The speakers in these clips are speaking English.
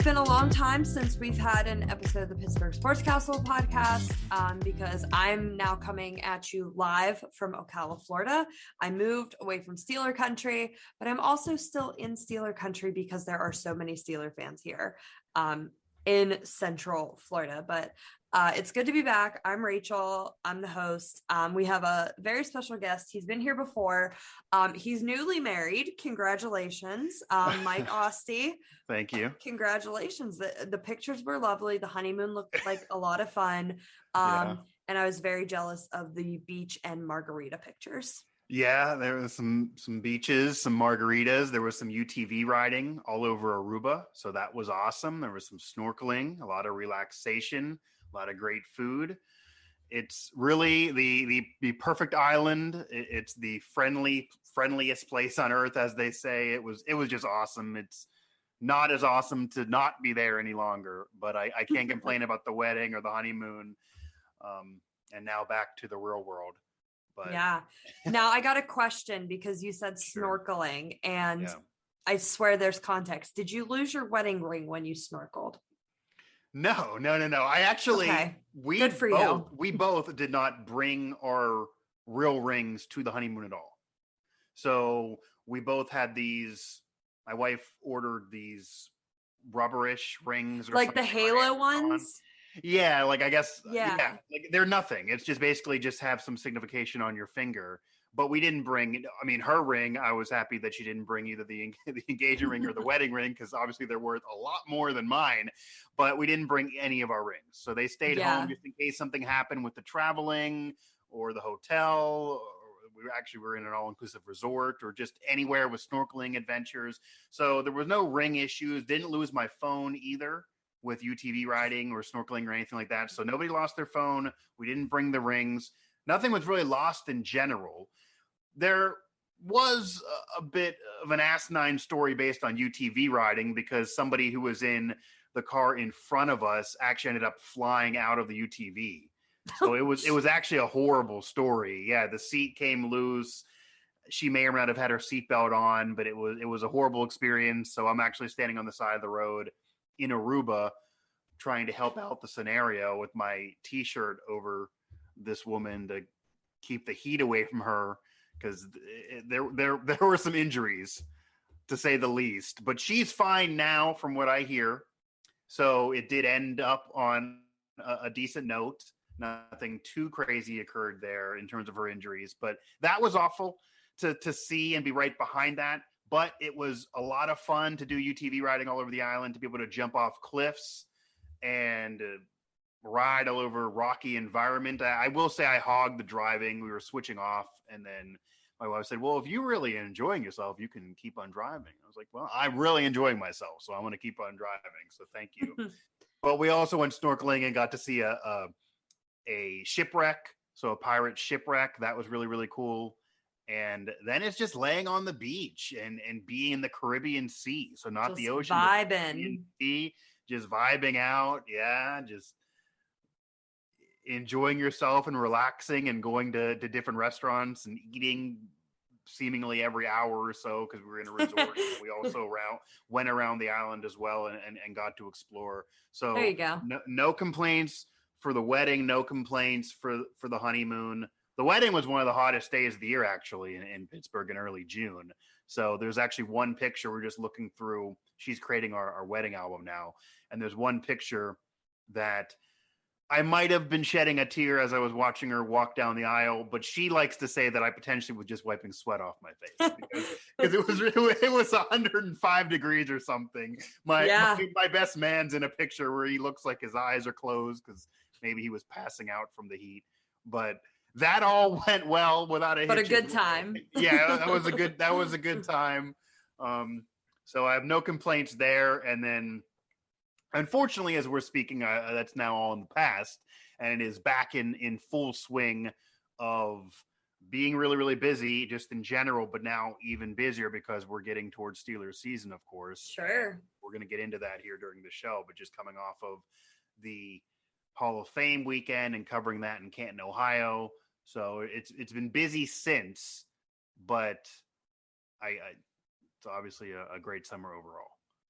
been a long time since we've had an episode of the Pittsburgh Sports Castle Podcast because I'm now coming at you live from Ocala, Florida. I moved away from Steeler country, but I'm also still in Steeler country because there are so many Steeler fans here in Central Florida. But it's good to be back. I'm Rachael. I'm the host. We have a very special guest. He's been here before. He's newly married. Congratulations, Mike Asti. Thank you. Congratulations. The pictures were lovely. The honeymoon looked like a lot of fun. Yeah. And I was very jealous of the beach and margarita pictures. Yeah, there was some beaches, some margaritas. There was some UTV riding all over Aruba. So that was awesome. There was some snorkeling, a lot of relaxation, a lot of great food. It's really the perfect island. It's the friendliest place on earth, as they say. It was just awesome. It's not as awesome to not be there any longer, but I can't complain about the wedding or the honeymoon. And now back to the real world. But yeah. Now I got a question because you said snorkeling and I swear there's context. Did you lose your wedding ring when you snorkeled? No. I actually, Good for you. We both did not bring our real rings to the honeymoon at all. So we both had these, my wife ordered these rubberish rings. Or like the halo ones? Yeah, like I guess, yeah, like they're nothing. It's just basically just have some signification on your finger. But we didn't bring, her ring, I was happy that she didn't bring either the engagement ring or the wedding ring, because obviously they're worth a lot more than mine. But we didn't bring any of our rings. So they stayed home just in case something happened with the traveling or the hotel. Or we were in an all-inclusive resort or just anywhere with snorkeling adventures. So there was no ring issues. Didn't lose my phone either with UTV riding or snorkeling or anything like that. So nobody lost their phone. We didn't bring the rings. Nothing was really lost in general. There was a bit of an asinine story based on UTV riding because somebody who was in the car in front of us actually ended up flying out of the UTV. So it was actually a horrible story. Yeah, the seat came loose. She may or may not have had her seatbelt on, but it was a horrible experience. So I'm actually standing on the side of the road in Aruba trying to help out the scenario with my t-shirt over this woman to keep the heat away from her, because there were some injuries, to say the least. But she's fine now from what I hear. So it did end up on a decent note. Nothing too crazy occurred there in terms of her injuries, but that was awful to see and be right behind that. But it was a lot of fun to do UTV riding all over the island, to be able to jump off cliffs and ride all over rocky environment. I will say I hogged the driving. We were switching off, and then my wife said, well, if you're really enjoying yourself, you can keep on driving. I was like, well, I'm really enjoying myself, so I'm going to keep on driving. So thank you. But we also went snorkeling and got to see a shipwreck, so a pirate shipwreck. That was really, really cool. And then it's just laying on the beach and being in the Caribbean Sea. So not just the ocean. Vibing. Sea, just vibing out. Yeah. Just enjoying yourself and relaxing and going to different restaurants and eating seemingly every hour or so, because we were in a resort. We also went around the island as well and got to explore. So there you go. No complaints for the wedding. No complaints for the honeymoon. The wedding was one of the hottest days of the year, actually, in Pittsburgh in early June. So there's actually one picture we're just looking through. She's creating our wedding album now. And there's one picture that I might have been shedding a tear as I was watching her walk down the aisle, but she likes to say that I potentially was just wiping sweat off my face because it was 105 degrees or something. My best man's in a picture where he looks like his eyes are closed because maybe he was passing out from the heat, but that all went well without a hitch. But a good time. Yeah, that was a good time. So I have no complaints there. And then, unfortunately, as we're speaking, that's now all in the past, and it is back in full swing of being really, really busy just in general, but now even busier because we're getting towards Steelers season, of course. Sure. We're going to get into that here during the show, but just coming off of the Hall of Fame weekend and covering that in Canton, Ohio. So it's been busy since, but it's obviously a great summer overall.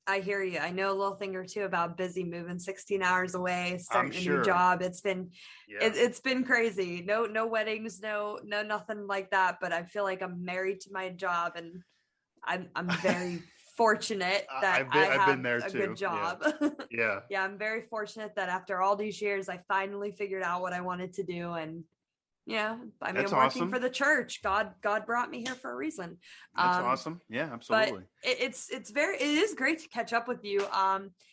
I hear you. I know a little thing or two about busy, moving 16 hours away, starting a sure. new job. It's been it's been crazy. No weddings, no nothing like that. But I feel like I'm married to my job, and I'm very fortunate that I've been there a too. good job. Yeah. Yeah, I'm very fortunate that after all these years, I finally figured out what I wanted to do. And yeah, I mean, That's I'm working awesome. for the church. God brought me here for a reason. That's awesome. Yeah, absolutely. But it is great to catch up with you.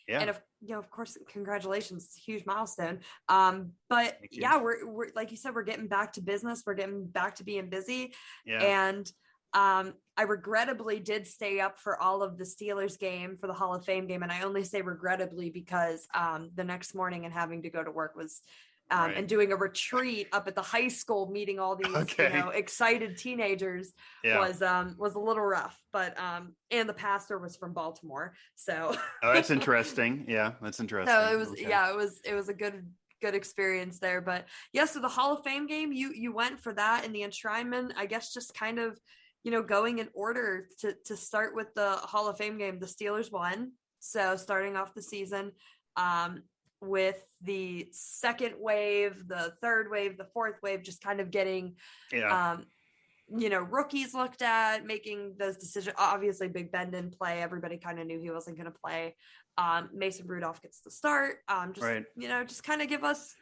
Yeah. And of course, congratulations. It's a huge milestone. But yeah, we're like you said, we're getting back to business. We're getting back to being busy. Yeah. And I regrettably did stay up for all of the Steelers game, for the Hall of Fame game. And I only say regrettably because the next morning and having to go to work was and doing a retreat up at the high school, meeting all these excited teenagers was a little rough. But and the pastor was from Baltimore, so that's interesting. Yeah, that's interesting. So it was a good experience there. But so the Hall of Fame game, you went for that, and the enshrinement, I guess, just kind of going in order to start with the Hall of Fame game. The Steelers won, so starting off the season with the second wave, the third wave, the fourth wave, just kind of getting rookies looked at, making those decisions. Obviously Big Ben didn't play. Everybody kind of knew he wasn't going to play. Mason Rudolph gets the start. Just kind of give us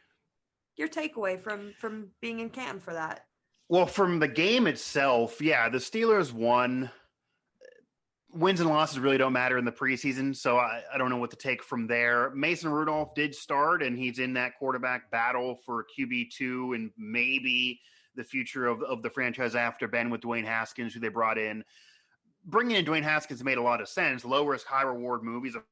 your takeaway from being in Canton for that. Well, from the game itself, the Steelers won. Wins and losses really don't matter in the preseason, so I don't know what to take from there. Mason Rudolph did start, and he's in that quarterback battle for QB2 and maybe the future of the franchise after Ben with Dwayne Haskins, who they brought in. Bringing in Dwayne Haskins made a lot of sense. Low risk, high reward move. He's a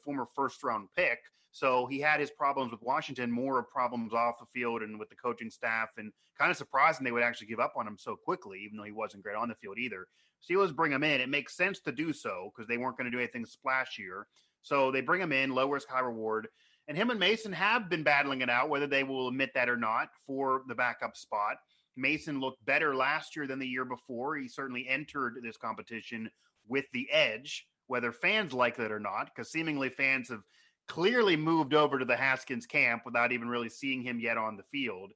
former first-round pick, so he had his problems with Washington, more problems off the field and with the coaching staff, and kind of surprising they would actually give up on him so quickly, even though he wasn't great on the field either. Steelers bring him in. It makes sense to do so because they weren't going to do anything splashier. So they bring him in, low risk, high reward. And him and Mason have been battling it out, whether they will admit that or not, for the backup spot. Mason looked better last year than the year before. He certainly entered this competition with the edge, whether fans like that or not, because seemingly fans have clearly moved over to the Haskins camp without even really seeing him yet on the field.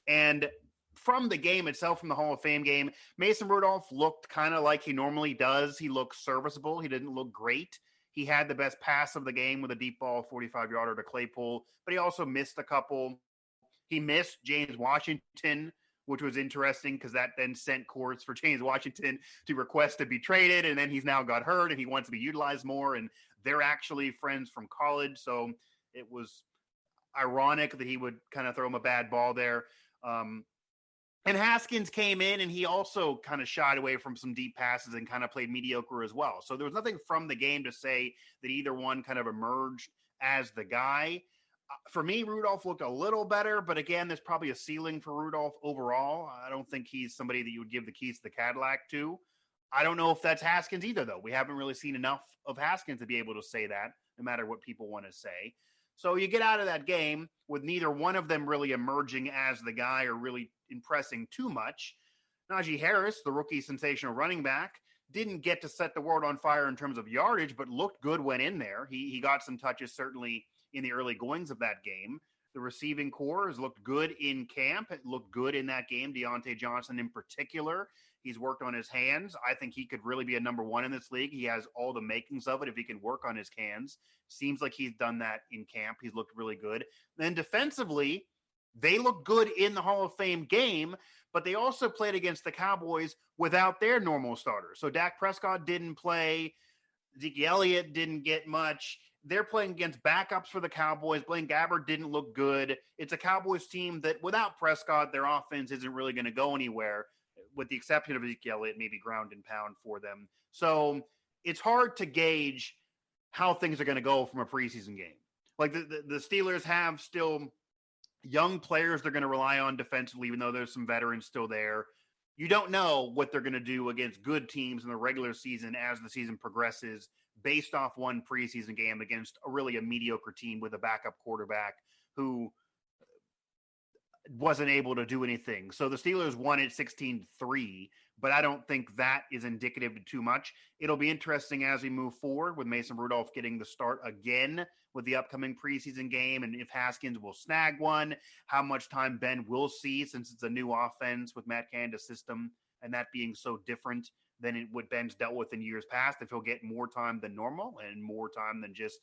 And from the game itself, from the Hall of Fame game, Mason Rudolph looked kind of like he normally does. He looked serviceable. He didn't look great. He had the best pass of the game with a deep ball, 45-yarder to Claypool, but he also missed a couple. He missed James Washington, which was interesting because that then sent course for James Washington to request to be traded, and then he's now got hurt and he wants to be utilized more, and they're actually friends from college, so it was ironic that he would kind of throw him a bad ball there. And Haskins came in and he also kind of shied away from some deep passes and kind of played mediocre as well. So there was nothing from the game to say that either one kind of emerged as the guy. For me, Rudolph looked a little better, but again, there's probably a ceiling for Rudolph overall. I don't think he's somebody that you would give the keys to the Cadillac to. I don't know if that's Haskins either, though. We haven't really seen enough of Haskins to be able to say that, no matter what people want to say. So you get out of that game with neither one of them really emerging as the guy or really impressing too much. Najee Harris, the rookie sensational running back, didn't get to set the world on fire in terms of yardage, but looked good when in there. He got some touches certainly in the early goings of that game. The receiving corps has looked good in camp. It looked good in that game. Deontay Johnson in particular, he's worked on his hands. I think he could really be a number one in this league. He has all the makings of it if he can work on his hands. Seems like he's done that in camp. He's looked really good. Then defensively, they look good in the Hall of Fame game, but they also played against the Cowboys without their normal starters. So Dak Prescott didn't play. Zeke Elliott didn't get much. They're playing against backups for the Cowboys. Blaine Gabbert didn't look good. It's a Cowboys team that without Prescott, their offense isn't really going to go anywhere, with the exception of Zeke Elliott, maybe ground and pound for them. So it's hard to gauge how things are going to go from a preseason game. Like the Steelers have still young players they're going to rely on defensively, even though there's some veterans still there. You don't know what they're going to do against good teams in the regular season as the season progresses based off one preseason game against a mediocre team with a backup quarterback who wasn't able to do anything. So the Steelers won it 16-3, but I don't think that is indicative of too much. It'll be interesting as we move forward with Mason Rudolph getting the start again with the upcoming preseason game, and if Haskins will snag one, how much time Ben will see since it's a new offense with Matt Canada's system, and that being so different than what Ben's dealt with in years past, if he'll get more time than normal and more time than just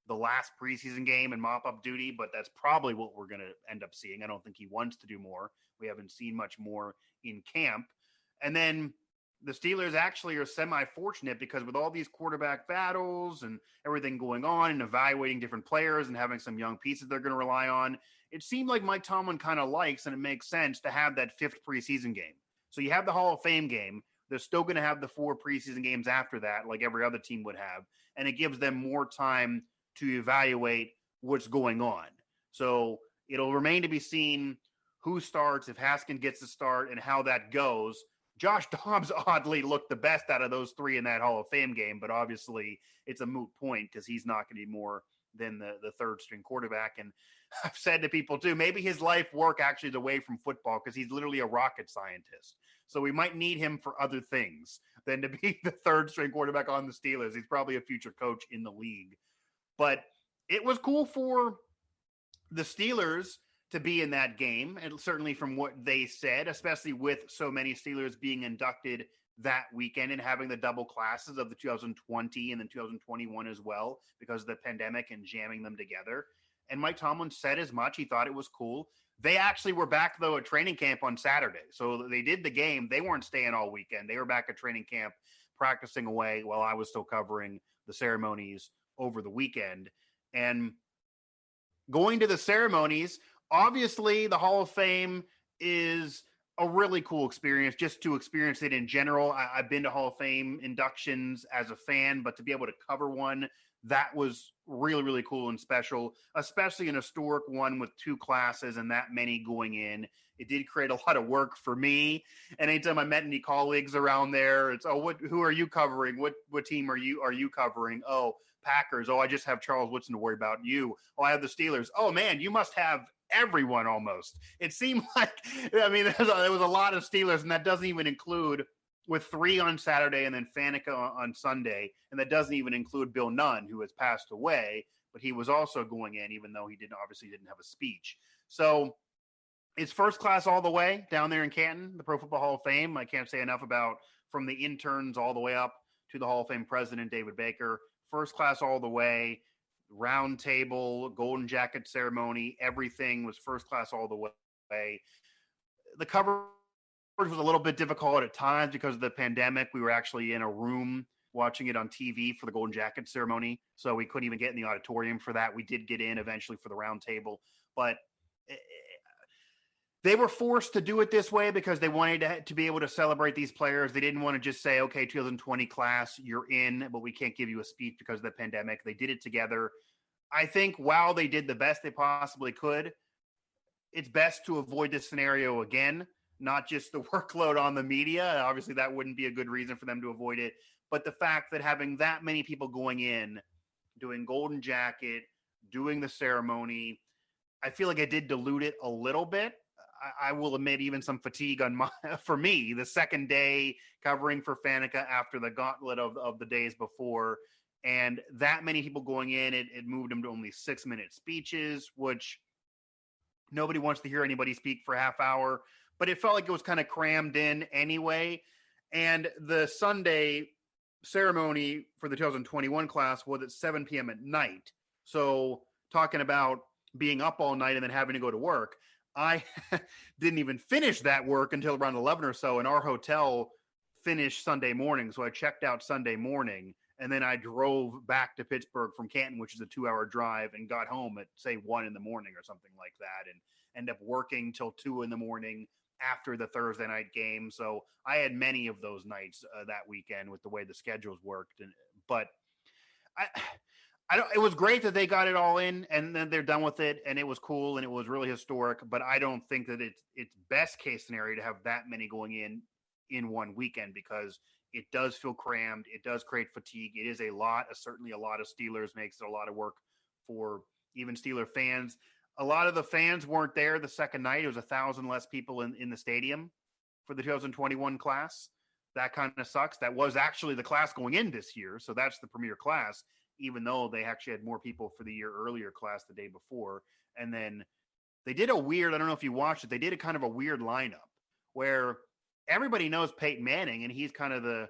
the last preseason game and mop-up duty, but that's probably what we're going to end up seeing. I don't think he wants to do more. We haven't seen much more in camp. And then the Steelers actually are semi-fortunate because with all these quarterback battles and everything going on and evaluating different players and having some young pieces they're going to rely on, it seemed like Mike Tomlin kind of likes, and it makes sense to have that 5th preseason game. So you have the Hall of Fame game. They're still going to have the 4 preseason games after that, like every other team would have, and it gives them more time to evaluate what's going on. So it'll remain to be seen who starts, if Haskins gets to start, and how that goes. Josh Dobbs oddly looked the best out of those 3 in that Hall of Fame game, but obviously it's a moot point because he's not going to be more than the third-string quarterback. And I've said to people, too, maybe his life work actually is away from football because he's literally a rocket scientist. So we might need him for other things than to be the third-string quarterback on the Steelers. He's probably a future coach in the league. But it was cool for the Steelers to be in that game, and certainly from what they said, especially with so many Steelers being inducted that weekend and having the double classes of the 2020 and then 2021 as well because of the pandemic and jamming them together. And Mike Tomlin said as much. He thought it was cool. They actually were back, though, at training camp on Saturday. So they did the game. They weren't staying all weekend. They were back at training camp practicing away while I was still covering the ceremonies over the weekend. And going to the ceremonies, obviously the Hall of Fame is a really cool experience just to experience it in general. I've been to Hall of Fame inductions as a fan, but to be able to cover one, that was really, really cool and special, especially an historic one with 2 classes and that many going in. It did create a lot of work for me. And anytime I met any colleagues around there, it's, who are you covering? What team are you covering? Oh, Packers. Oh, I just have Charles Woodson to worry about. You. Oh, I have the Steelers. Oh man, you must have everyone almost. It seemed like, I mean, there was a lot of Steelers, and that doesn't even include with 3 on Saturday and then Faneca on Sunday. And that doesn't even include Bill Nunn, who has passed away, but he was also going in, even though he obviously didn't have a speech. So it's first class all the way down there in Canton, the Pro Football Hall of Fame. I can't say enough about from the interns all the way up to the Hall of Fame president, David Baker. First class all the way, round table, golden jacket ceremony, everything was first class all the way. The coverage was a little bit difficult at times because of the pandemic. We were actually in a room watching it on TV for the golden jacket ceremony, so we couldn't even get in the auditorium for that. We did get in eventually for the round table, but they were forced to do it this way because they wanted to be able to celebrate these players. They didn't want to just say, okay, 2020 class, you're in, but we can't give you a speech because of the pandemic. They did it together. I think while they did the best they possibly could, it's best to avoid this scenario again, not just the workload on the media. Obviously, that wouldn't be a good reason for them to avoid it, but the fact that having that many people going in, doing golden jacket, doing the ceremony, I feel like it did dilute it a little bit. I will admit even some fatigue for me, the second day covering for Faneca after the gauntlet of the days before. And that many people going in, it moved them to only 6-minute speeches, which nobody wants to hear anybody speak for a half hour. But it felt like it was kind of crammed in anyway. And the Sunday ceremony for the 2021 class was at 7 p.m. at night. So talking about being up all night and then having to go to work, I didn't even finish that work until around 11 or so, and our hotel finished Sunday morning. So I checked out Sunday morning, and then I drove back to Pittsburgh from Canton, which is a 2-hour drive, and got home at, say, 1 in the morning or something like that, and ended up working till 2 in the morning after the Thursday night game. So I had many of those nights that weekend with the way the schedules worked. But it was great that they got it all in and then they're done with it, and it was cool and it was really historic, but I don't think that it's best case scenario to have that many going in one weekend because it does feel crammed. It does create fatigue. It is certainly a lot of Steelers, makes it a lot of work for even Steeler fans. A lot of the fans weren't there the second night. It was 1,000 less people in the stadium for the 2021 class. that kind of sucks. That was actually the class going in this year. So that's the premier class, even though they actually had more people for the year earlier class the day before. And then they did a weird, I don't know if you watched it, they did a kind of a weird lineup where everybody knows Peyton Manning and he's kind of the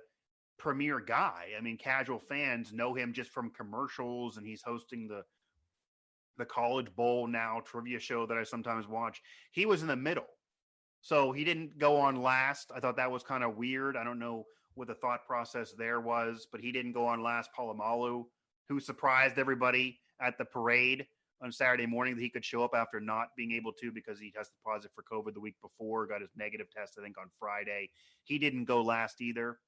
premier guy. I mean, casual fans know him just from commercials, and he's hosting the College Bowl now trivia show that I sometimes watch. He was in the middle. So he didn't go on last. I thought that was kind of weird. I don't know what the thought process there was, but he didn't go on last. Polamalu, who surprised everybody at the parade on Saturday morning that he could show up after not being able to because he tested positive for COVID the week before, got his negative test, I think, on Friday. He didn't go last either.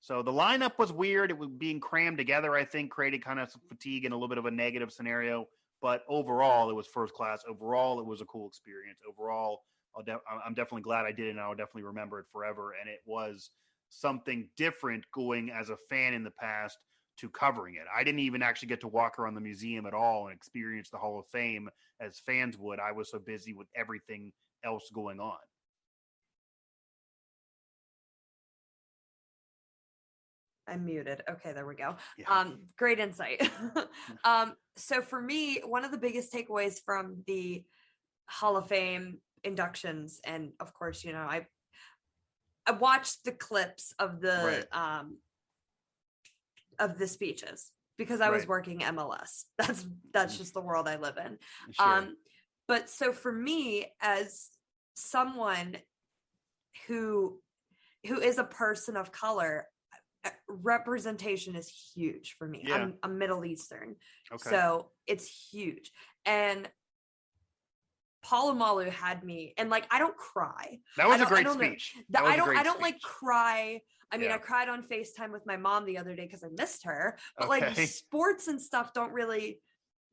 So the lineup was weird. It was being crammed together, I think, created kind of some fatigue and a little bit of a negative scenario. But overall, it was first class. Overall, it was a cool experience. Overall, I'm definitely glad I did it, and I'll definitely remember it forever. And it was something different going as a fan in the past to covering it. I didn't even actually get to walk around the museum at all and experience the Hall of Fame as fans would. I was so busy with everything else going on. I'm muted. Okay, there we go. Yeah. Great insight. So for me, one of the biggest takeaways from the Hall of Fame inductions, and of course, I watched the clips of the of the speeches because I was working MLS. That's just the world I live in. Sure. But so for me, as someone who is a person of color, representation is huge for me. Yeah. I'm Middle Eastern, Okay. so it's huge. And Polamalu had me, and like I don't cry. That was a great speech. I don't like cry. I mean, I cried on FaceTime with my mom the other day because I missed her. But like sports and stuff don't really.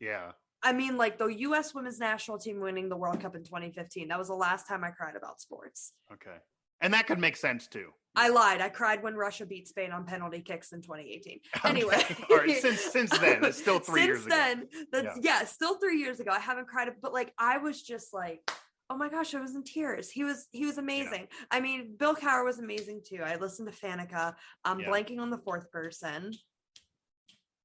Yeah. I mean, like the U.S. women's national team winning the World Cup in 2015. That was the last time I cried about sports. Okay. And that could make sense too. I lied. I cried when Russia beat Spain on penalty kicks in 2018. Anyway. All right. Since then, it's still 3 years ago. Since then, still 3 years ago. I haven't cried, but like I was just like, oh my gosh, I was in tears. He was amazing. Yeah. I mean, Bill Cowher was amazing too. I listened to Faneca. I'm blanking on the fourth person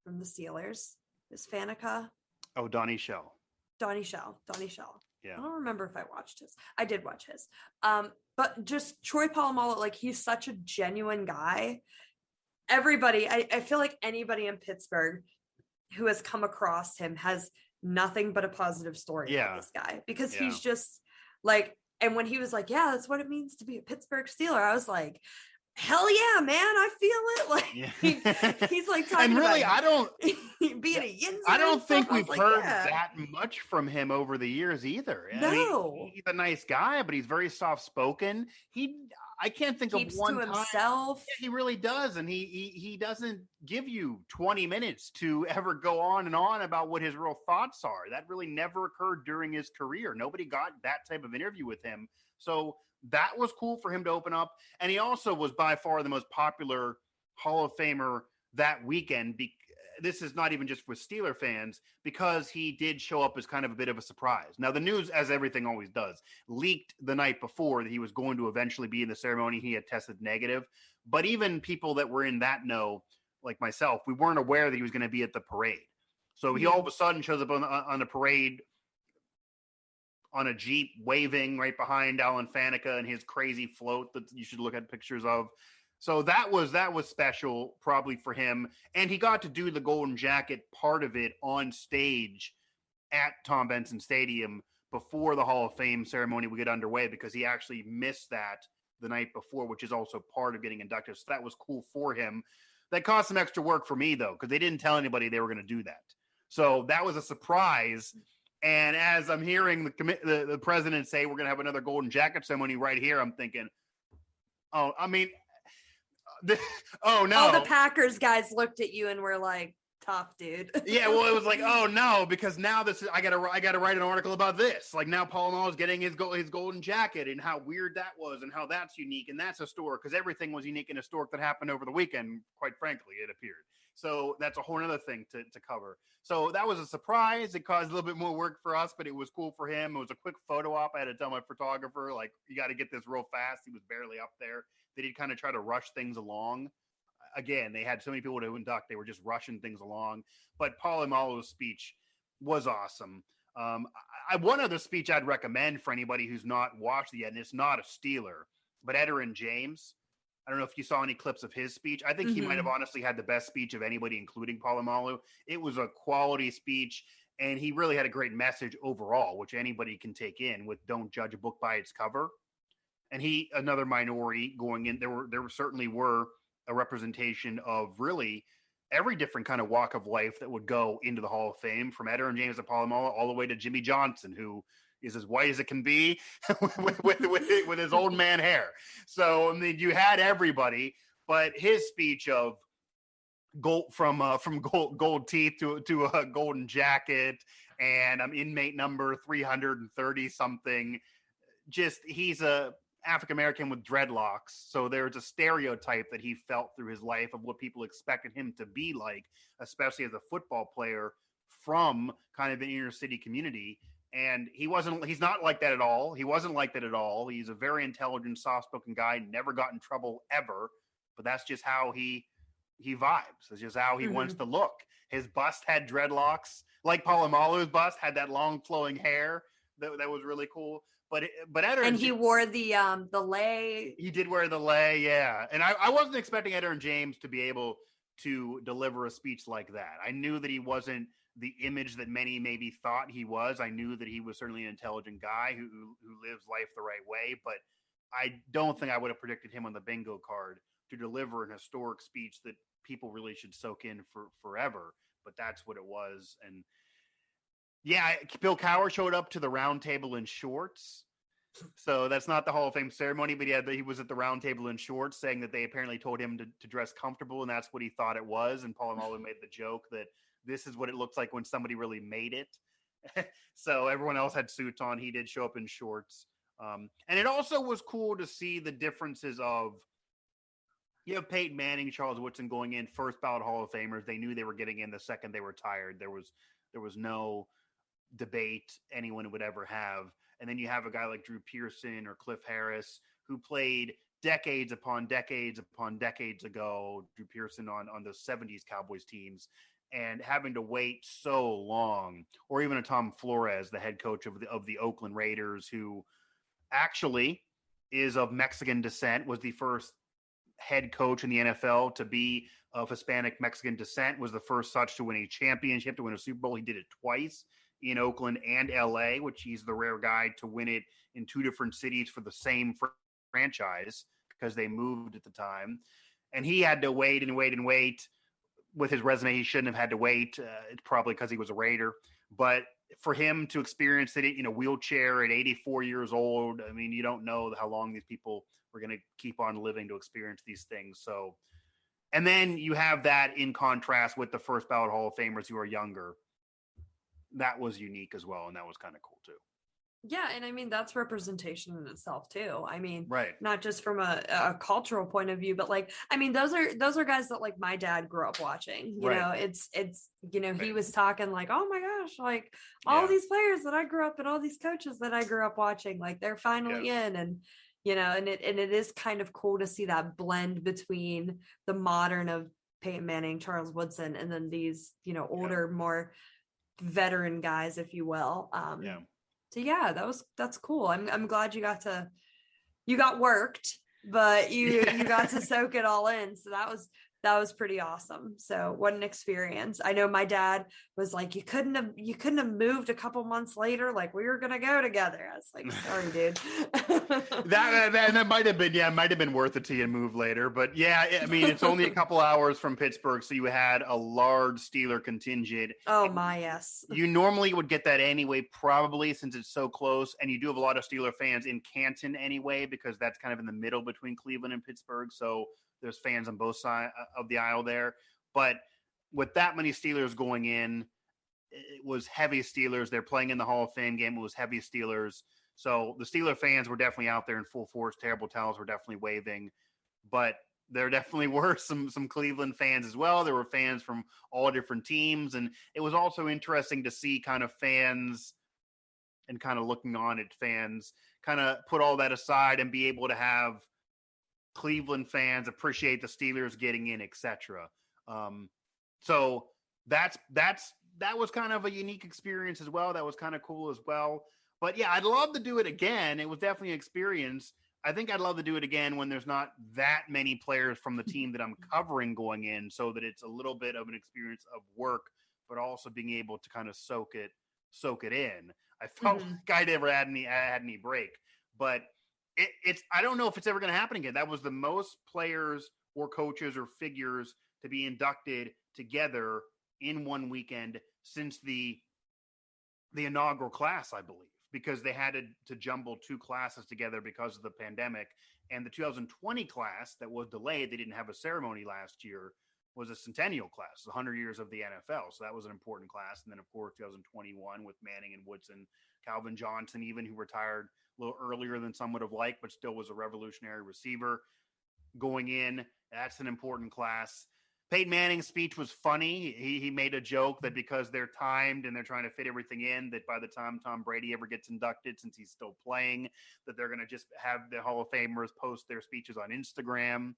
from the Steelers. Is Faneca? Oh, Donnie Shell. Donnie Shell. Yeah. I don't remember if I watched his. I did watch his. But just Troy Polamalu, like he's such a genuine guy. Everybody, I feel like anybody in Pittsburgh who has come across him has nothing but a positive story about this guy because he's just like, and when he was like, yeah, that's what it means to be a Pittsburgh Steeler, I was like, hell yeah, man, I feel it. Like he's like talking and really, about I don't being a Yinzer. I don't think we've heard that much from him over the years either. No, I mean, he's a nice guy, but he's very soft spoken. I can't think keeps of one to time. himself. Yeah, he really does, and he doesn't give you 20 minutes to ever go on and on about what his real thoughts are. That really never occurred during his career. Nobody got that type of interview with him. So that was cool for him to open up. And he also was by far the most popular Hall of Famer that weekend. This is not even just with Steeler fans, because he did show up as kind of a bit of a surprise. Now, the news, as everything always does, leaked the night before that he was going to eventually be in the ceremony. He had tested negative. But even people that were in that know, like myself, we weren't aware that he was going to be at the parade. So he all of a sudden shows up on the parade on a Jeep waving right behind Alan Faneca and his crazy float that you should look at pictures of. So that was special probably for him. And he got to do the Golden Jacket part of it on stage at Tom Benson Stadium before the Hall of Fame ceremony would get underway, because he actually missed that the night before, which is also part of getting inducted. So that was cool for him. That caused some extra work for me though, because they didn't tell anybody they were going to do that. So that was a surprise. And as I'm hearing the president say, we're going to have another Golden Jacket ceremony right here, I'm thinking, oh, I mean, oh no. All the Packers guys looked at you and were like, tough, dude. Yeah, well, it was like, oh no, because now I gotta write an article about this. Like now Polamalu is getting his Golden Jacket and how weird that was and how that's unique, and that's historic, because everything was unique and historic that happened over the weekend, quite frankly, it appeared. So that's a whole other thing to cover. So that was a surprise. It caused a little bit more work for us, but it was cool for him. It was a quick photo op. I had to tell my photographer, like, you got to get this real fast. He was barely up there. that he'd kind of try to rush things along. Again, they had so many people to induct, they were just rushing things along. But Polamalu's speech was awesome. One other speech I'd recommend for anybody who's not watched it yet, and it's not a Steeler, but Edgerrin James. I don't know if you saw any clips of his speech. I think he might have honestly had the best speech of anybody, including Polamalu. It was a quality speech, and he really had a great message overall, which anybody can take in with "Don't judge a book by its cover." And he, another minority going in, there certainly were a representation of really every different kind of walk of life that would go into the Hall of Fame, from Edgerrin James to Polamalu all the way to Jimmy Johnson, who is as white as it can be with his old man hair. So, I mean, you had everybody, but his speech of gold from gold teeth to a golden jacket, and I'm inmate number 330 something. Just, he's a African-American with dreadlocks. So there's a stereotype that he felt through his life of what people expected him to be like, especially as a football player from kind of an inner city community. And he's not like that at all. He wasn't like that at all. He's a very intelligent, soft-spoken guy, never got in trouble ever, but that's just how he vibes. It's just how he wants to look. His bust had dreadlocks, like Polamalu's bust had that long flowing hair that was really cool. But Edgerrin, and he wore the lei. He did wear the lei, yeah. And I wasn't expecting Edgerrin James to be able to deliver a speech like that. I knew that he wasn't the image that many maybe thought he was. I knew that he was certainly an intelligent guy who lives life the right way, but I don't think I would have predicted him on the bingo card to deliver an historic speech that people really should soak in for forever. But that's what it was. And yeah, Bill Cowher showed up to the round table in shorts. So that's not the Hall of Fame ceremony, but he was at the round table in shorts, saying that they apparently told him to dress comfortable, and that's what he thought it was. And Polamalu made the joke that this is what it looks like when somebody really made it. So everyone else had suits on. He did show up in shorts. And it also was cool to see the differences of, you have Peyton Manning, Charles Woodson going in, first ballot Hall of Famers. They knew they were getting in the second they retired. There was no debate anyone would ever have. And then you have a guy like Drew Pearson or Cliff Harris, who played decades upon decades upon decades ago. Drew Pearson on the 70s Cowboys teams, and having to wait so long. Or even a Tom Flores, the head coach of the Oakland Raiders, who actually is of Mexican descent, was the first head coach in the NFL to be of Hispanic Mexican descent, was the first such to win a championship, to win a Super Bowl. He did it twice in Oakland and LA, which he's the rare guy to win it in two different cities for the same franchise, because they moved at the time. And he had to wait and wait and wait. With his resume, he shouldn't have had to wait. It's probably because he was a Raider. But for him to experience it in a wheelchair at 84 years old, I mean, you don't know how long these people were going to keep on living to experience these things. So, and then you have that in contrast with the first ballot Hall of Famers who are younger. That was unique as well, and that was kind of cool too. Yeah, and I mean, that's representation in itself too. I mean, right, not just from a cultural point of view, but like, I mean, those are guys that like my dad grew up watching. You know, it's he was talking like, oh my gosh, like all these players that I grew up and all these coaches that I grew up watching, like they're finally in. And and it is kind of cool to see that blend between the modern of Peyton Manning, Charles Woodson, and then these older, more veteran guys, if you will. So yeah, that's cool. I'm glad you got worked, but you got to soak it all in. So that was pretty awesome. So what an experience. I know my dad was like, you couldn't have moved a couple months later. Like we were going to go together. I was like, sorry, dude. that might have been worth it to you and move later. But yeah, I mean, it's only a couple hours from Pittsburgh. So you had a large Steeler contingent. Oh my, yes. You normally would get that anyway, probably, since it's so close. And you do have a lot of Steeler fans in Canton anyway, because that's kind of in the middle between Cleveland and Pittsburgh. So there's fans on both sides of the aisle there. But with that many Steelers going in, it was heavy Steelers. They're playing in the Hall of Fame game. It was heavy Steelers. So the Steeler fans were definitely out there in full force. Terrible towels were definitely waving. But there definitely were some Cleveland fans as well. There were fans from all different teams. And it was also interesting to see kind of fans and kind of looking on at fans kind of put all that aside and be able to have Cleveland fans appreciate the Steelers getting in, etc. So that was kind of a unique experience as well. That was kind of cool as well. But yeah, I'd love to do it again. It was definitely an experience. I think I'd love to do it again when there's not that many players from the team that I'm covering going in, so that it's a little bit of an experience of work, but also being able to kind of soak it in. I felt like I never had any break, but it's I don't know if it's ever going to happen again. That was the most players or coaches or figures to be inducted together in one weekend since the inaugural class, I believe, because they had to jumble two classes together because of the pandemic. And the 2020 class that was delayed, they didn't have a ceremony last year, was a centennial class, 100 years of the NFL. So that was an important class. And then, of course, 2021 with Manning and Woodson, Calvin Johnson, even, who retired a little earlier than some would have liked, but still was a revolutionary receiver going in. That's an important class. Peyton Manning's speech was funny. He made a joke that because they're timed and they're trying to fit everything in, that by the time Tom Brady ever gets inducted, since he's still playing, that they're going to just have the Hall of Famers post their speeches on Instagram.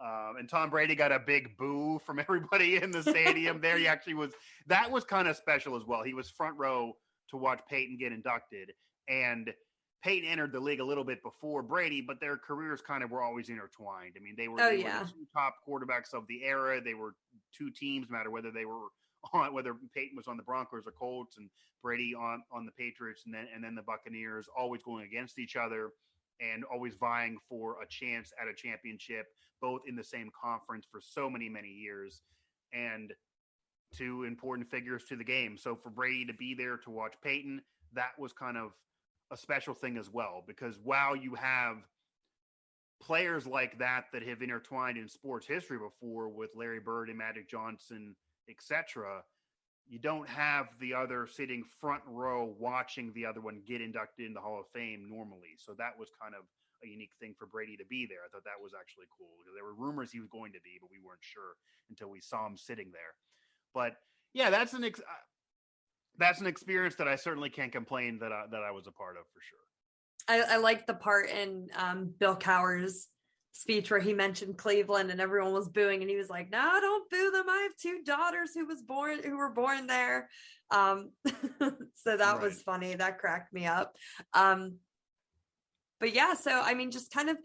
And Tom Brady got a big boo from everybody in the stadium there. That was kind of special as well. He was front row to watch Peyton get inducted. And Peyton entered the league a little bit before Brady, but their careers kind of were always intertwined. I mean, they were the two top quarterbacks of the era. They were two teams, no matter whether Peyton was on the Broncos or Colts and Brady on the Patriots and then the Buccaneers, always going against each other and always vying for a chance at a championship, both in the same conference for so many, many years, and two important figures to the game. So for Brady to be there to watch Peyton, that was kind of a special thing as well, because while you have players like that have intertwined in sports history before with Larry Bird and Magic Johnson, etc., you don't have the other sitting front row watching the other one get inducted in the Hall of Fame normally. So that was kind of a unique thing for Brady to be there. I thought that was actually cool. There were rumors he was going to be, but we weren't sure until we saw him sitting there. But yeah, that's an experience that I certainly can't complain that I was a part of, for sure. I like the part in Bill Cowher's speech where he mentioned Cleveland and everyone was booing, and he was like, "No, don't boo them. I have two daughters who were born there." So that was funny. That cracked me up. But yeah, so I mean, just kind of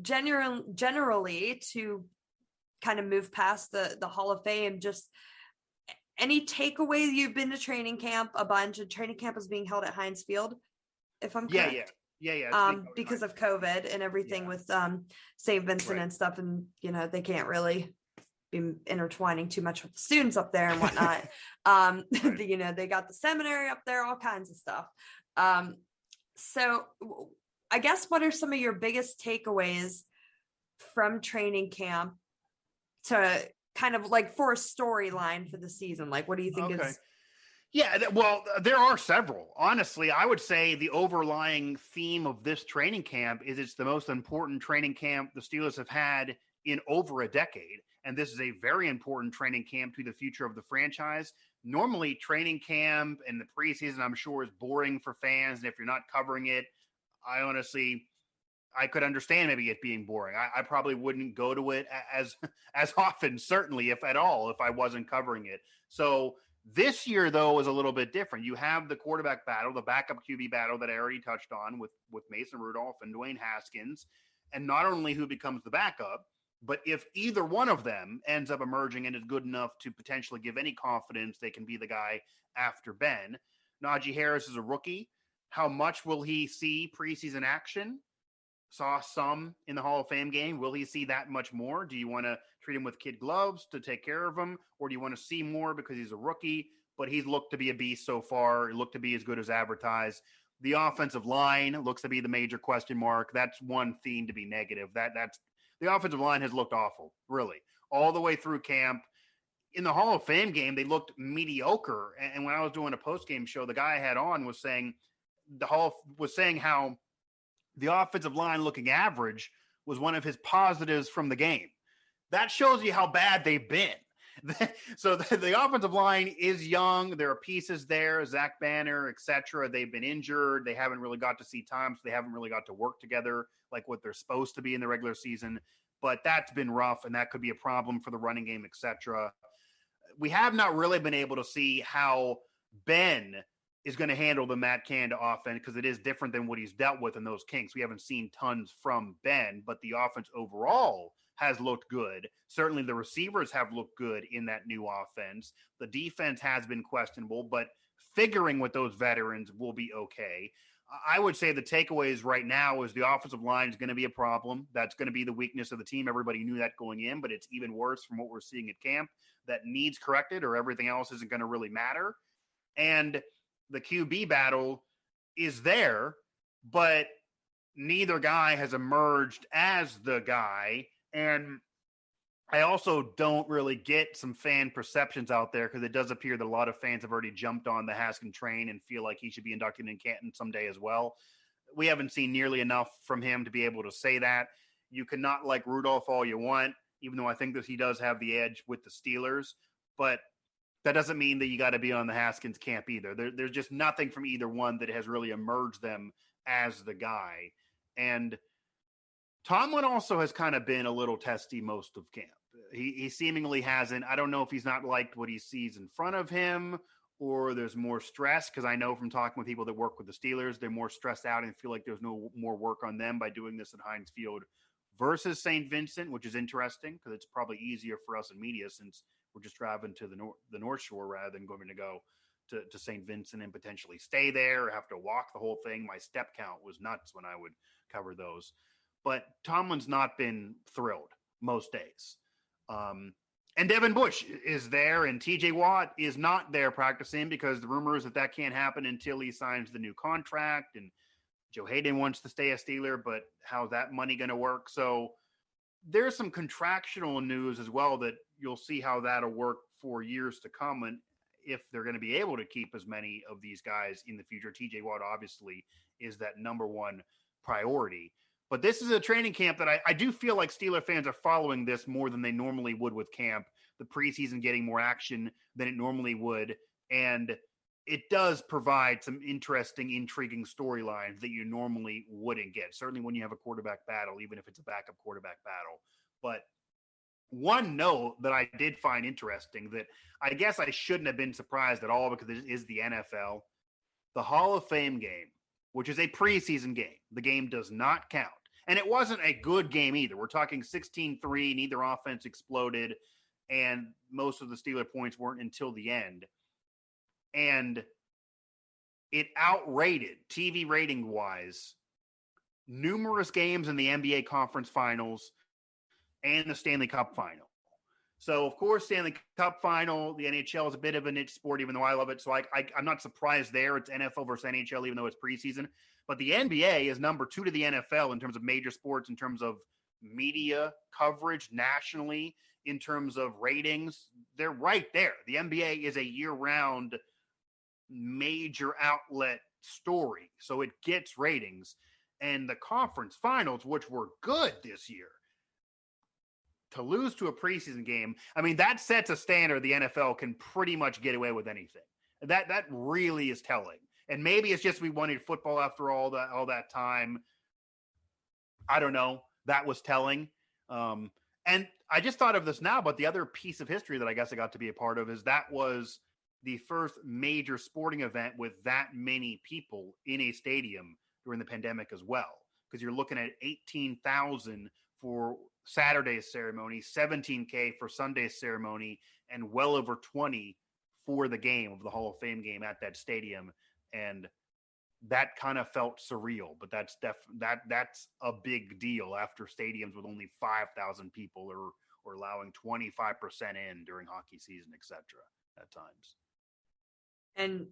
generally to kind of move past the Hall of Fame, just any takeaway? You've been to training camp a bunch, and training camp is being held at Heinz Field, if I'm correct. Yeah. Because of COVID and everything with St. Vincent and stuff, and they can't really be intertwining too much with the students up there and whatnot. They got the seminary up there, all kinds of stuff. So I guess, what are some of your biggest takeaways from training camp to kind of like for a storyline for the season? Like, what do you think is? Yeah, well, there are several. Honestly, I would say the overlying theme of this training camp is it's the most important training camp the Steelers have had in over a decade. And this is a very important training camp to the future of the franchise. Normally, training camp and the preseason, I'm sure, is boring for fans. And if you're not covering it, I could understand maybe it being boring. I probably wouldn't go to it as often, certainly, if at all, if I wasn't covering it. So this year, though, is a little bit different. You have the quarterback battle, the backup QB battle that I already touched on with Mason Rudolph and Dwayne Haskins. And not only who becomes the backup, but if either one of them ends up emerging and is good enough to potentially give any confidence they can be the guy after Ben. Najee Harris is a rookie. How much will he see preseason action? Saw some in the Hall of Fame game. Will he see that much more? Do you want to treat him with kid gloves to take care of him? Or do you want to see more because he's a rookie, but he's looked to be a beast so far, looked to be as good as advertised? The offensive line looks to be the major question mark. That's one theme to be negative. That's the offensive line has looked awful, really, all the way through camp. In the Hall of Fame game, they looked mediocre. And when I was doing a post-game show, the guy I had on was saying how the offensive line looking average was one of his positives from the game. That shows you how bad they've been. So the offensive line is young. There are pieces there, Zach Banner, etc. They've been injured. They haven't really got to see time, so they haven't really got to work together like what they're supposed to be in the regular season. But that's been rough, and that could be a problem for the running game, etc. We have not really been able to see how Ben is going to handle the Matt Canada offense because it is different than what he's dealt with in those Kings. We haven't seen tons from Ben, but the offense overall has looked good. Certainly the receivers have looked good in that new offense. The defense has been questionable, but figuring with those veterans will be okay. I would say the takeaways right now is the offensive line is going to be a problem. That's going to be the weakness of the team. Everybody knew that going in, but it's even worse from what we're seeing at camp. That needs corrected or everything else isn't going to really matter. And the QB battle is there, but neither guy has emerged as the guy. And I also don't really get some fan perceptions out there because it does appear that a lot of fans have already jumped on the Haskin train and feel like he should be inducted in Canton someday as well. We haven't seen nearly enough from him to be able to say that. You cannot like Rudolph all you want, even though I think that he does have the edge with the Steelers. But that doesn't mean that you got to be on the Haskins camp either. There's just nothing from either one that has really emerged them as the guy. And Tomlin also has kind of been a little testy most of camp. He seemingly hasn't. I don't know if he's not liked what he sees in front of him or there's more stress, because I know from talking with people that work with the Steelers, they're more stressed out and feel like there's no more work on them by doing this at Heinz Field versus St. Vincent, which is interesting because it's probably easier for us in media since we're just driving to the North Shore rather than going to go to St. Vincent and potentially stay there or have to walk the whole thing. My step count was nuts when I would cover those. But Tomlin's not been thrilled most days. And Devin Bush is there, and TJ Watt is not there practicing because the rumor is that can't happen until he signs the new contract. And Joe Hayden wants to stay a Steeler, but how's that money going to work? So there's some contractual news as well that you'll see how that'll work for years to come. And if they're going to be able to keep as many of these guys in the future, TJ Watt obviously is that number one priority. But this is a training camp that I do feel like Steeler fans are following this more than they normally would with camp. The preseason getting more action than it normally would. And it does provide some interesting, intriguing storylines that you normally wouldn't get. Certainly when you have a quarterback battle, even if it's a backup quarterback battle. But one note that I did find interesting that I guess I shouldn't have been surprised at all because it is the NFL. The Hall of Fame game, which is a preseason game. The game does not count. And it wasn't a good game either. We're talking 16-3. Neither offense exploded. And most of the Steeler points weren't until the end. And it outrated, TV rating-wise, numerous games in the NBA Conference Finals and the Stanley Cup Final. So, of course, Stanley Cup Final, the NHL is a bit of a niche sport, even though I love it. So I'm not surprised there. It's NFL versus NHL, even though it's preseason. But the NBA is number 2 to the NFL in terms of major sports, in terms of media coverage nationally, in terms of ratings. They're right there. The NBA is a year-round major outlet story. So it gets ratings. And the conference finals, which were good this year, to lose to a preseason game, I mean, that sets a standard the NFL can pretty much get away with anything. That really is telling. And maybe it's just we wanted football after all that time. I don't know. That was telling. And I just thought of this now, but the other piece of history that I guess I got to be a part of is that was the first major sporting event with that many people in a stadium during the pandemic as well. Because you're looking at 18,000 for Saturday's ceremony, 17K for Sunday's ceremony, and well over 20 for the game of the Hall of Fame game at that stadium. And that kind of felt surreal, but that's a big deal after stadiums with only 5,000 people or allowing 25% in during hockey season, etc. at times. And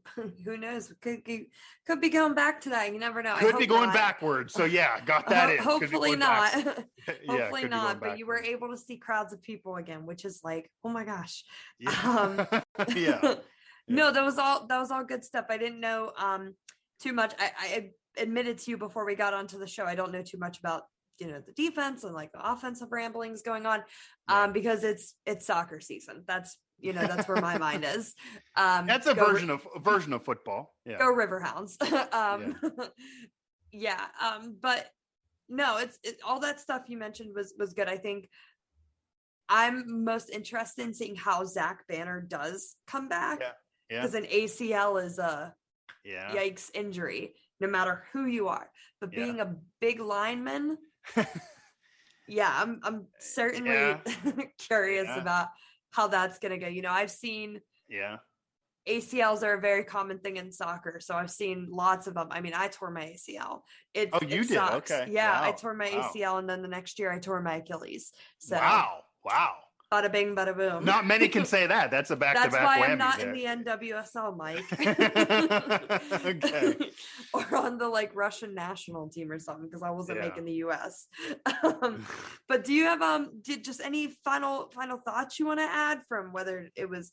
who knows? Could be going back to that. You never know. Could be going backwards. So yeah, got that in. Hopefully not. Hopefully not. But you were able to see crowds of people again, which is like, oh my gosh. Yeah. Yeah. No, that was all good stuff. I didn't know too much. I admitted to you before we got onto the show, I don't know too much about the defense and like the offensive ramblings going on, Right. because it's soccer season. That's where my mind is. That's a version of football. Yeah. Go Riverhounds. But no, it's all that stuff you mentioned was good. I think I'm most interested in seeing how Zach Banner does come back. Yeah. Because an ACL is a yikes injury, no matter who you are. But being a big lineman, I'm certainly curious about how that's gonna go. I've seen ACLs are a very common thing in soccer, so I've seen lots of them. I mean, I tore my ACL. It did? Sucks. Okay. Yeah, Wow. I tore my ACL, and then the next year I tore my Achilles. So wow. Bada bing, bada boom. Not many can say that. That's a back-to-back That's why whammy I'm not there. in the NWSL, Mike. Okay. Or on the like Russian national team or something, because I wasn't making the US. But do you have just any final thoughts you want to add from whether it was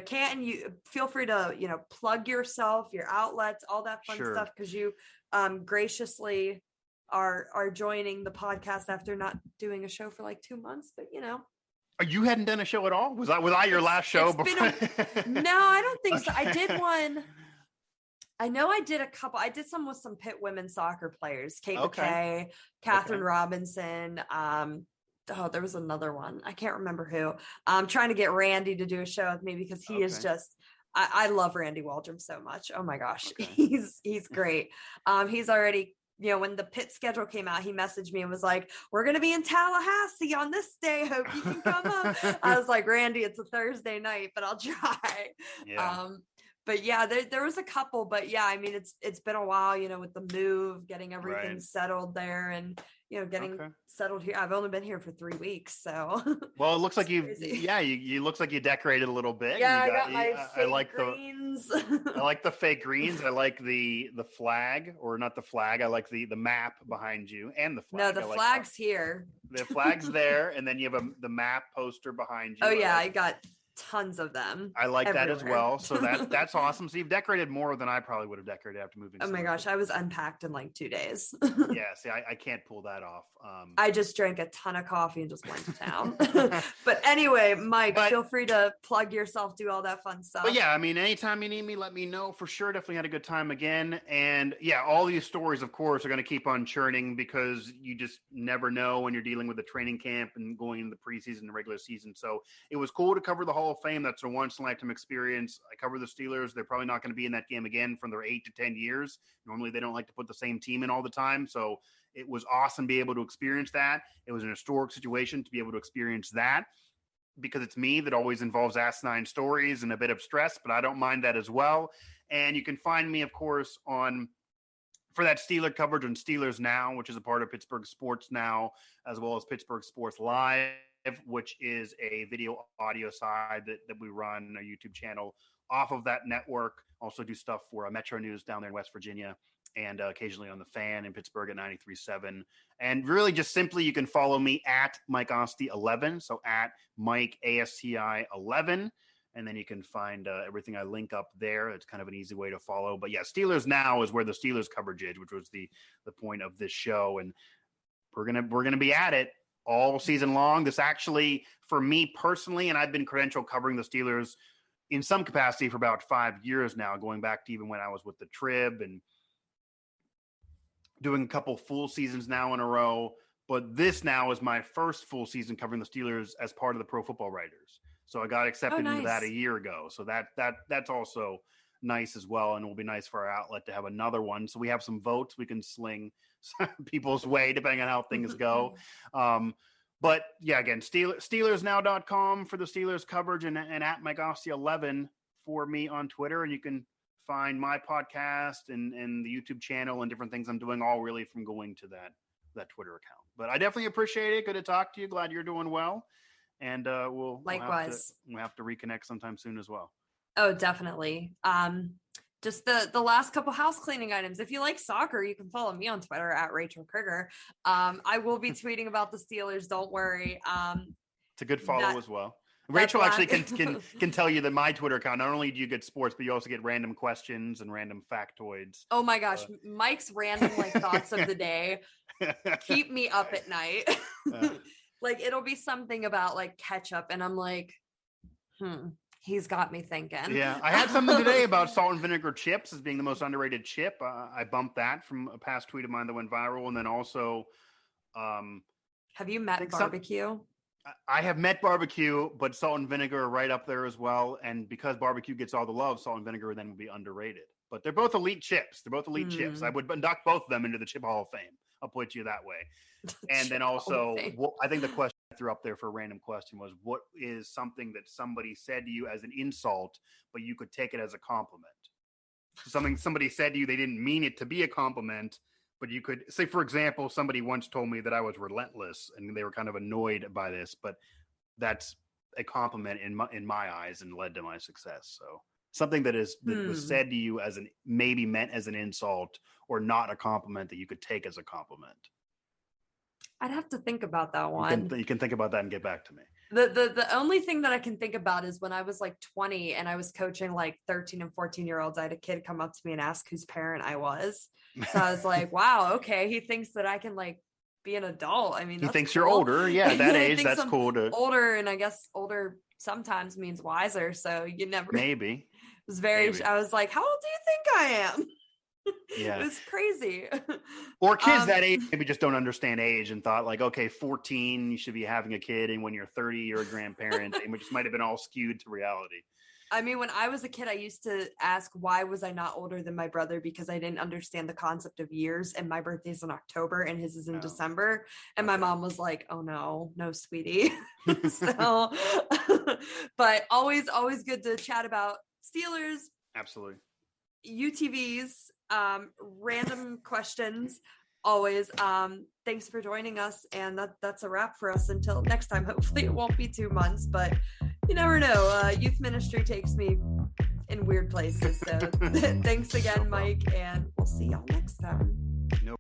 Canton? You feel free to plug yourself, your outlets, all that fun stuff, because you graciously are joining the podcast after not doing a show for like 2 months, but You hadn't done a show at all? Was I your last show before? No, I don't think so. I did one. I know I did a couple. I did some with some Pitt women's soccer players, Kate McKay, Catherine Robinson. There was another one. I can't remember who. I'm trying to get Randy to do a show with me because he is just, I love Randy Waldrum so much. Oh my gosh. He's great. He's already, when the Pitt schedule came out, he messaged me and was like, we're going to be in Tallahassee on this day. Hope you can come up. I was like, Randy, it's a Thursday night, but I'll try. But there was a couple, but I mean, it's been a while, with the move, getting everything settled there and, getting settled here. I've only been here for 3 weeks. So, well, it looks like you looks like you decorated a little bit. Yeah, I got my fake greens. I like the fake greens. I like the flag, or not the flag. I like the map behind you and the flag. No, the flag's here. The flag's there. And then you have the map poster behind you. Oh yeah. I got tons of them. I like that as well. So that's awesome. So you've decorated more than I probably would have decorated after moving. Oh my gosh, I was unpacked in like 2 days. Yeah, see, I can't pull that off. I just drank a ton of coffee and just went to town. But anyway, Mike, feel free to plug yourself, do all that fun stuff. But yeah, I mean, anytime you need me, let me know for sure. Definitely had a good time again. And yeah, all these stories, of course, are going to keep on churning because you just never know when you're dealing with the training camp and going into the preseason and regular season. So it was cool to cover the Hall of Fame. That's a once-in-a-lifetime experience. I cover the Steelers. They're probably not going to be in that game again for their 8 to 10 years. Normally, they don't like to put the same team in all the time. So it was awesome to be able to experience that. It was an historic situation to be able to experience that because it's me that always involves asinine stories and a bit of stress, but I don't mind that as well. And you can find me, of course, for that Steeler coverage on Steelers Now, which is a part of Pittsburgh Sports Now, as well as Pittsburgh Sports Live, which is a video audio side that we run, a YouTube channel off of that network. Also do stuff for Metro News down there in West Virginia, and occasionally on the Fan in Pittsburgh at 93.7. And really just simply, you can follow me at Mike Asti 11. So at Mike ASTI 11. And then you can find everything I link up there. It's kind of an easy way to follow. But yeah, Steelers Now is where the Steelers coverage is, which was the point of this show. And we're gonna be at it all season long. This actually, for me personally, and I've been credentialed covering the Steelers in some capacity for about 5 years now, going back to even when I was with the Trib and doing a couple full seasons now in a row. But this now is my first full season covering the Steelers as part of the Pro Football Writers. So I got accepted into that a year ago. So that's also nice as well. And it will be nice for our outlet to have another one. So we have some votes we can sling people's way depending on how things go. But yeah, again, SteelersNow.com for the Steelers coverage and at Mike Asti 11 for me on Twitter. And you can find my podcast and the YouTube channel and different things I'm doing, all really from going to that Twitter account. But I definitely appreciate it. Good to talk to you. Glad you're doing well. And we'll have to reconnect sometime soon as well. Oh, definitely. Just the last couple house cleaning items. If you like soccer, you can follow me on Twitter at Rachael Kriger. I will be tweeting about the Steelers. Don't worry. It's a good follow as well. Rachel actually can tell you that my Twitter account, not only do you get sports, but you also get random questions and random factoids. Oh my gosh. Mike's random thoughts of the day keep me up at night. Like it'll be something about like ketchup, and I'm like, he's got me thinking. Yeah, I had something today about salt and vinegar chips as being the most underrated chip. I bumped that from a past tweet of mine that went viral, and then also, have you met barbecue? I have met barbecue, but salt and vinegar are right up there as well. And because barbecue gets all the love, salt and vinegar then would be underrated. But they're both elite chips. Chips. I would induct both of them into the Chip Hall of Fame. I'll put you that way. And then also, I think the question I threw up there for a random question was, what is something that somebody said to you as an insult, but you could take it as a compliment? Something somebody said to you, they didn't mean it to be a compliment, but you could say, for example, somebody once told me that I was relentless, and they were kind of annoyed by this, but that's a compliment in my eyes and led to my success. So something that was said to you as maybe meant as an insult or not a compliment that you could take as a compliment. I'd have to think about that one. You can think about that and get back to me. The only thing that I can think about is when I was like 20 and I was coaching like 13 and 14-year-olds, I had a kid come up to me and ask whose parent I was. So I was like, wow, okay. He thinks that I can like be an adult. I mean, he thinks cool. You're older. Yeah, at that age, that's cool to older. And I guess older sometimes means wiser. So you never maybe. It was very, maybe. I was like, how old do you think I am? Yeah, it was crazy. Or kids that age maybe just don't understand age and thought like, okay, 14, you should be having a kid, and when you're 30, you're a grandparent. And it just might have been all skewed to reality. I mean, when I was a kid, I used to ask, why was I not older than my brother? Because I didn't understand the concept of years, and my birthday's in October and his is in December. And my mom was like, oh no, sweetie. So, but always good to chat about Steelers. Absolutely. UTVs, random questions, always. Thanks for joining us, and that's a wrap for us until next time. Hopefully it won't be 2 months, but you never know. Youth ministry takes me in weird places, so thanks again, Mike, and we'll see y'all next time. Nope.